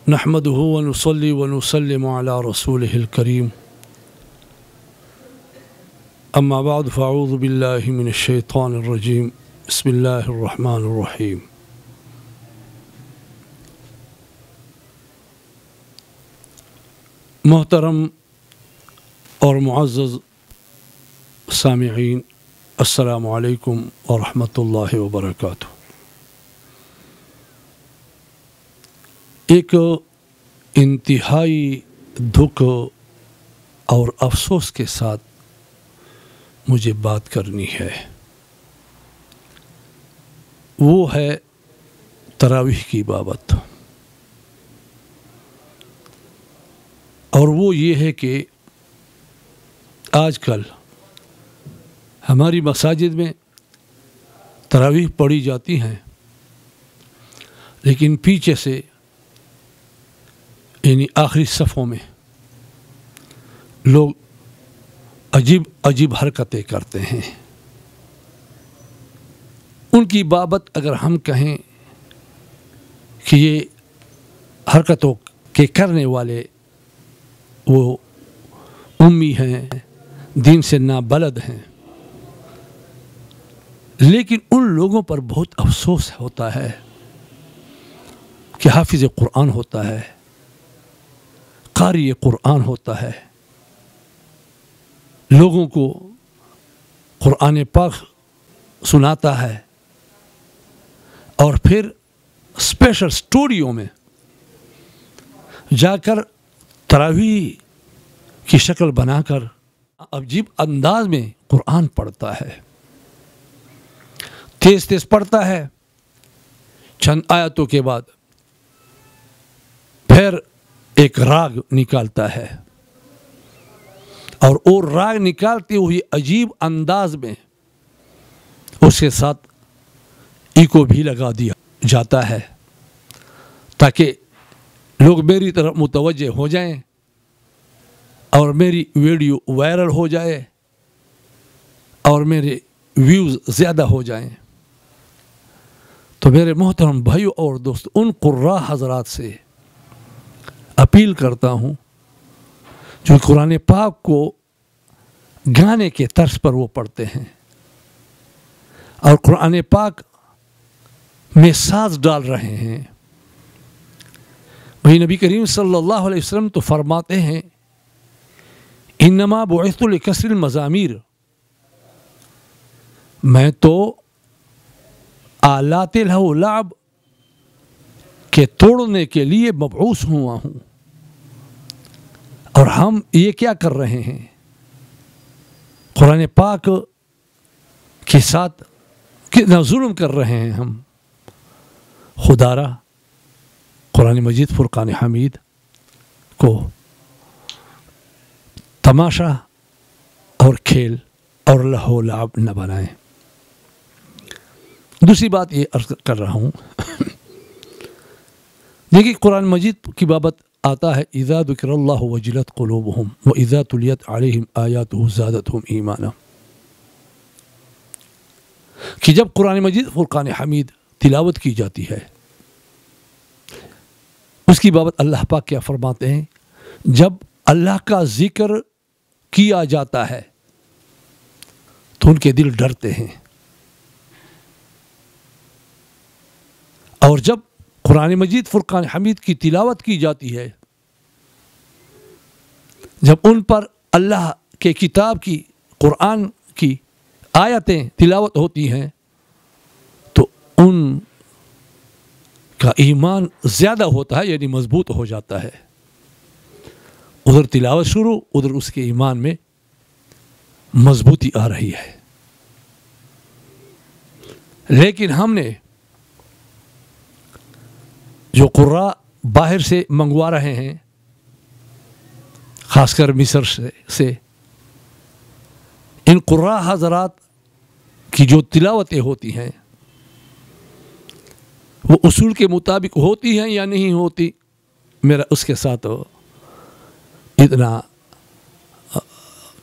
نحمده ونصلي ونسلم على رسوله الكريم أما بعد فأعوذ بالله من الشيطان الرجيم بسم الله الرحمن الرحيم محترم اور معزز سامعین، السلام علیکم ورحمۃ اللہ وبرکاتہ۔ ایک انتہائی دکھ اور افسوس کے ساتھ مجھے بات کرنی ہے، وہ ہے تراویح کی بابت، اور وہ یہ ہے کہ آج کل ہماری مساجد میں تراویح پڑھی جاتی ہیں، لیکن پیچھے سے یعنی آخری صفوں میں لوگ عجیب عجیب حرکتیں کرتے ہیں۔ ان کی بابت اگر ہم کہیں کہ یہ حرکتوں کے کرنے والے وہ امی ہیں، دین سے نابلد ہیں، لیکن ان لوگوں پر بہت افسوس ہوتا ہے کہ حافظ قرآن ہوتا ہے، قاری قرآن ہوتا ہے، لوگوں کو قرآن پاک سناتا ہے، اور پھر اسپیشل اسٹوڈیو میں جا کر تراویح کی شکل بنا کر عجیب انداز میں قرآن پڑھتا ہے، تیز تیز پڑھتا ہے، چند آیتوں کے بعد پھر ایک راگ نکالتا ہے، اور وہ راگ نکالتے ہوئے عجیب انداز میں اس کے ساتھ ایکو بھی لگا دیا جاتا ہے تاکہ لوگ میری طرف متوجہ ہو جائیں اور میری ویڈیو وائرل ہو جائے اور میرے ویوز زیادہ ہو جائیں۔ تو میرے محترم بھائیوں اور دوست، ان قراء حضرات سے اپیل کرتا ہوں جو قرآن پاک کو گانے کے طرز پر وہ پڑھتے ہیں اور قرآن پاک میں ساز ڈال رہے ہیں۔ وہی نبی کریم صلی اللہ علیہ وسلم تو فرماتے ہیں انما بعثت لکسر المزامیر، میں تو آلات لہو لعب کے توڑنے کے لیے مبعوث ہوا ہوں، اور ہم یہ کیا کر رہے ہیں؟ قرآن پاک کے ساتھ کتنا ظلم کر رہے ہیں ہم۔ خدا را قرآن مجید فرقان حمید کو تماشا اور کھیل اور لہو لعب نہ بنائیں۔ دوسری بات یہ عرض کر رہا ہوں، دیکھیے قرآن مجید کی بابت آتا ہے اذا ذکر اللہ وجلت قلوبہم واذا تلیت علیہم آیاتہ زادتہم ایمانا، کہ جب قرآن مجید فرقان حمید تلاوت کی جاتی ہے، اس کی بابت اللہ پاک کیا فرماتے ہیں؟ جب اللہ کا ذکر کیا جاتا ہے تو ان کے دل ڈرتے ہیں، اور جب قرآن مجید فرقان حمید کی تلاوت کی جاتی ہے، جب ان پر اللہ کے کتاب کی قرآن کی آیتیں تلاوت ہوتی ہیں تو ان کا ایمان زیادہ ہوتا ہے، یعنی مضبوط ہو جاتا ہے۔ ادھر تلاوت شروع، ادھر اس کے ایمان میں مضبوطی آ رہی ہے۔ لیکن ہم نے جو قراء باہر سے منگوا رہے ہیں، خاص کر مصر سے، ان قراء حضرات کی جو تلاوتیں ہوتی ہیں وہ اصول کے مطابق ہوتی ہیں یا نہیں ہوتی، میرا اس کے ساتھ اتنا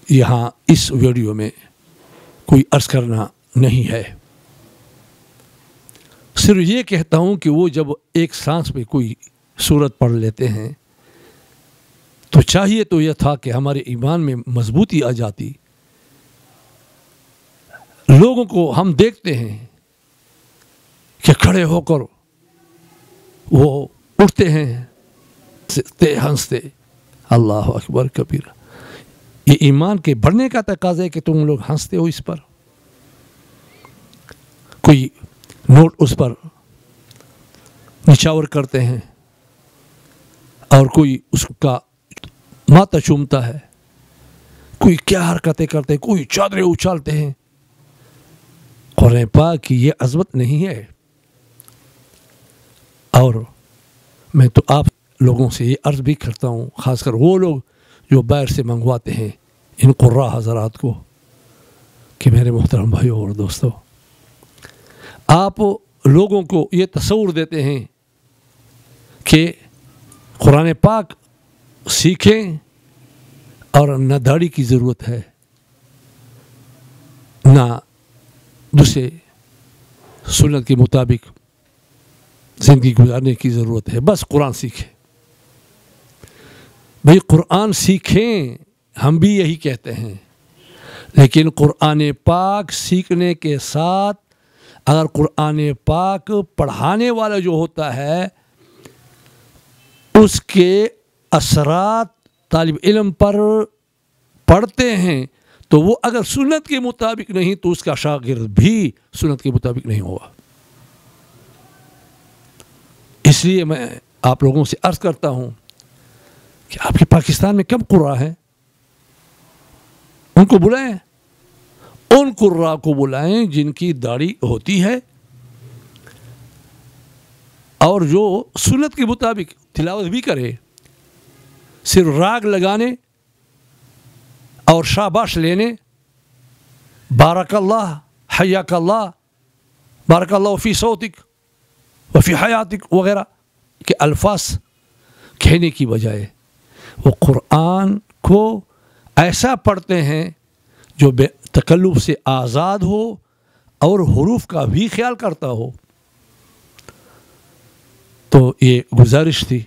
یہاں اس ویڈیو میں کوئی عرض کرنا نہیں ہے۔ صرف یہ کہتا ہوں کہ وہ جب ایک سانس میں کوئی صورت پڑھ لیتے ہیں تو چاہیے تو یہ تھا کہ ہمارے ایمان میں مضبوطی آ جاتی. لوگوں کو ہم دیکھتے ہیں کہ کھڑے ہو کر وہ اٹھتے ہیں ہنستے اللہ اکبر کبیرہ. یہ ایمان کے بڑھنے کا تقاضا ہے کہ تم لوگ ہنستے ہو اس پر. کوئی نوٹ اس پر نچاور کرتے ہیں اور کوئی اس کا ماتھا چومتا ہے, کوئی کیا حرکتیں کرتے ہیں, کوئی چادریں اچھالتے ہیں. قرآن پاک کی یہ عظمت نہیں ہے. اور میں تو آپ لوگوں سے یہ عرض بھی کرتا ہوں, خاص کر وہ لوگ جو باہر سے منگواتے ہیں ان قراء حضرات کو, کہ میرے محترم بھائیوں اور دوستوں, آپ لوگوں کو یہ تصور دیتے ہیں کہ قرآن پاک سیکھیں اور نہ داڑھی کی ضرورت ہے نہ دوسرے سنت کے مطابق زندگی گزارنے کی ضرورت ہے, بس قرآن سیکھیں. بھئی قرآن سیکھیں, ہم بھی یہی کہتے ہیں, لیکن قرآن پاک سیکھنے کے ساتھ اگر قرآن پاک پڑھانے والا جو ہوتا ہے اس کے اثرات طالب علم پر پڑھتے ہیں تو وہ اگر سنت کے مطابق نہیں تو اس کا شاگرد بھی سنت کے مطابق نہیں ہوگا. اس لیے میں آپ لوگوں سے عرض کرتا ہوں کہ آپ کے پاکستان میں کم قراء ہیں, ان کو بلائیں, ان قراء کو بلائیں جن کی داڑھی ہوتی ہے اور جو سنت کے مطابق تلاوت بھی کرے. صرف راگ لگانے اور شاباش لینے, بارک اللہ, حیاک اللہ, بارک اللہ فی صوتک وفی حیاتک وغیرہ کے الفاظ کہنے کی بجائے وہ قرآن کو ایسا پڑھتے ہیں جو بے تکلف سے آزاد ہو اور حروف کا بھی خیال کرتا ہو. تو یہ گزارش تھی